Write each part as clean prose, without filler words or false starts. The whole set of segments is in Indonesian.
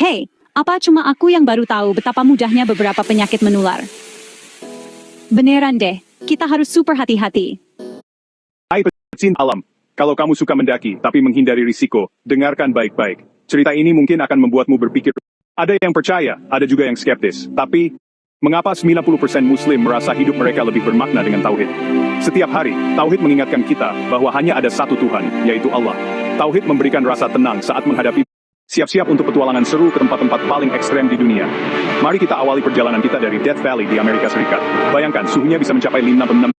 Hei, apa cuma aku yang baru tahu betapa mudahnya beberapa penyakit menular? Beneran deh, kita harus super hati-hati. Hai pecinta alam, kalau kamu suka mendaki tapi menghindari risiko, dengarkan baik-baik. Cerita ini mungkin akan membuatmu berpikir. Ada yang percaya, ada juga yang skeptis. Tapi, mengapa 90% Muslim merasa hidup mereka lebih bermakna dengan Tauhid? Setiap hari, Tauhid mengingatkan kita bahwa hanya ada satu Tuhan, yaitu Allah. Tauhid memberikan rasa tenang saat menghadapi. Siap-siap untuk petualangan seru ke tempat-tempat paling ekstrem di dunia. Mari kita awali perjalanan kita dari Death Valley di Amerika Serikat. Bayangkan, suhunya bisa mencapai 56.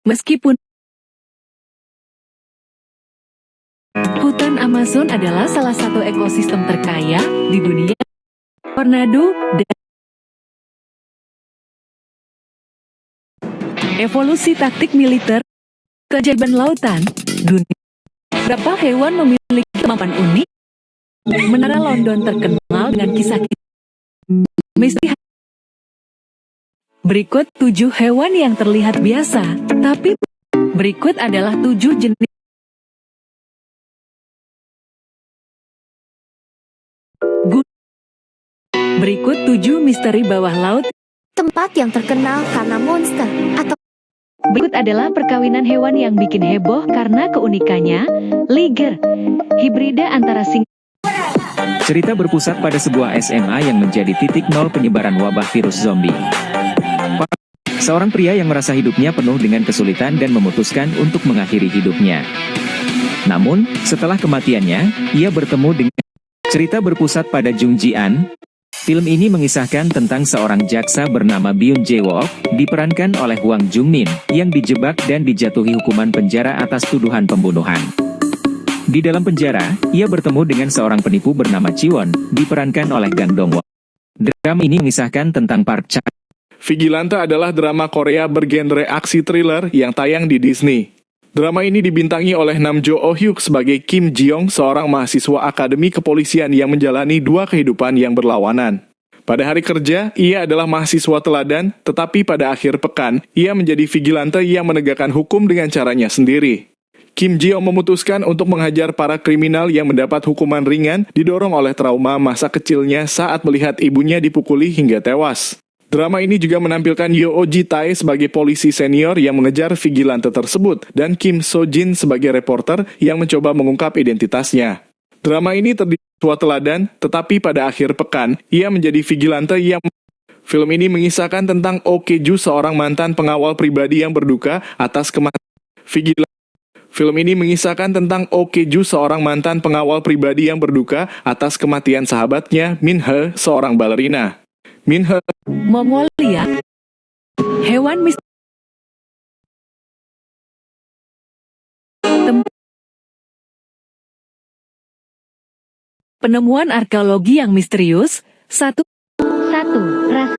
Meskipun hutan Amazon adalah salah satu ekosistem terkaya di dunia, tornado dan evolusi taktik militer, keajaiban lautan, dunia. Berapa hewan memiliki kemampuan unik? Menara London terkenal dengan kisah misteri. Berikut 7 hewan yang terlihat biasa, tapi berikut adalah 7 jenis. Berikut 7 misteri bawah laut. Tempat yang terkenal karena monster atau Berikut adalah perkawinan hewan yang bikin heboh karena keunikannya. Liger, hibrida antara singa. Cerita berpusat pada sebuah SMA yang menjadi titik nol penyebaran wabah virus zombie. Seorang pria yang merasa hidupnya penuh dengan kesulitan dan memutuskan untuk mengakhiri hidupnya. Namun, setelah kematiannya, ia bertemu dengan cerita berpusat pada Jung Ji-an. Film ini mengisahkan tentang seorang jaksa bernama Byun Jae-wook, diperankan oleh Hwang Jung-min, yang dijebak dan dijatuhi hukuman penjara atas tuduhan pembunuhan. Di dalam penjara, ia bertemu dengan seorang penipu bernama Chiwon, diperankan oleh Gang Dong-wook. Drama ini mengisahkan tentang Park Chan. Vigilante adalah drama Korea bergenre aksi thriller yang tayang di Disney. Drama ini dibintangi oleh Nam Jo Oh Hyuk sebagai Kim Ji-young, seorang mahasiswa akademi kepolisian yang menjalani 2 kehidupan yang berlawanan. Pada hari kerja, ia adalah mahasiswa teladan, tetapi pada akhir pekan, ia menjadi vigilante yang menegakkan hukum dengan caranya sendiri. Kim Ji-young memutuskan untuk menghajar para kriminal yang mendapat hukuman ringan, didorong oleh trauma masa kecilnya saat melihat ibunya dipukuli hingga tewas. Drama ini juga menampilkan Yoo Ji-tae sebagai polisi senior yang mengejar vigilante tersebut, dan Kim So-jin sebagai reporter yang mencoba mengungkap identitasnya. Drama ini terdiri dari teladan, tetapi pada akhir pekan, ia menjadi vigilante yang... Film ini mengisahkan tentang Oh Kye-ju, seorang mantan pengawal pribadi yang berduka atas kematian Film ini mengisahkan tentang Oh Kye-ju, seorang mantan pengawal pribadi yang berduka atas kematian sahabatnya, Min-he, seorang balerina. Min-he Mongolia, hewan misteri. Penemuan arkeologi yang misterius. 1. rasa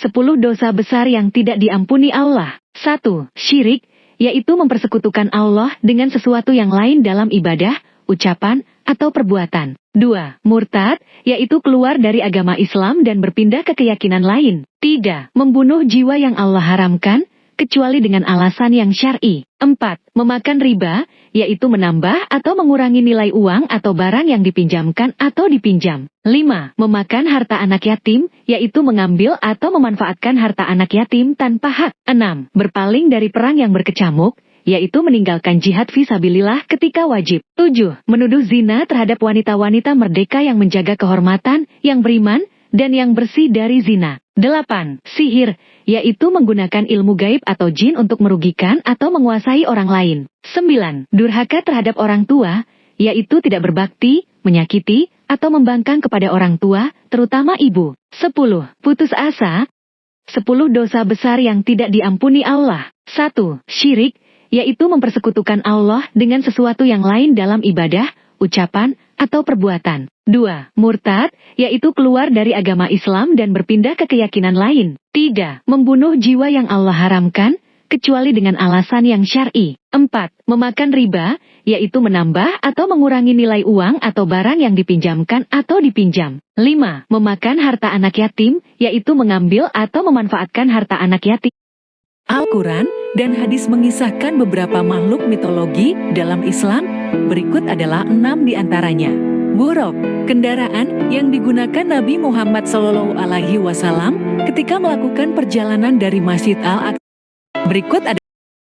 10 dosa besar yang tidak diampuni Allah. 1. Syirik, yaitu mempersekutukan Allah dengan sesuatu yang lain dalam ibadah, ucapan, atau perbuatan. 2. Murtad, yaitu keluar dari agama Islam dan berpindah ke keyakinan lain. 3. Membunuh jiwa yang Allah haramkan, kecuali dengan alasan yang syar'i. 4. Memakan riba, yaitu menambah atau mengurangi nilai uang atau barang yang dipinjamkan atau dipinjam. 5. Memakan harta anak yatim, yaitu mengambil atau memanfaatkan harta anak yatim tanpa hak. 6. Berpaling dari perang yang berkecamuk, yaitu meninggalkan jihad fisabilillah ketika wajib. 7. Menuduh zina terhadap wanita-wanita merdeka yang menjaga kehormatan, yang beriman, dan yang bersih dari zina. 8. Sihir, yaitu menggunakan ilmu gaib atau jin untuk merugikan atau menguasai orang lain. 9. Durhaka terhadap orang tua, yaitu tidak berbakti, menyakiti, atau membangkang kepada orang tua, terutama ibu. 10. Putus asa. 10 dosa besar yang tidak diampuni Allah. 1. Syirik, yaitu mempersekutukan Allah dengan sesuatu yang lain dalam ibadah, ucapan, atau perbuatan. 2. Murtad, yaitu keluar dari agama Islam dan berpindah ke keyakinan lain. 3. Membunuh jiwa yang Allah haramkan, kecuali dengan alasan yang syar'i. 4. Memakan riba, yaitu menambah atau mengurangi nilai uang atau barang yang dipinjamkan atau dipinjam. 5. Memakan harta anak yatim, yaitu mengambil atau memanfaatkan harta anak yatim. Al-Quran dan hadis mengisahkan beberapa makhluk mitologi dalam Islam. Berikut adalah 6 di antaranya. Buraq, kendaraan yang digunakan Nabi Muhammad SAW ketika melakukan perjalanan dari Masjid Al-Aqsa. Berikut adalah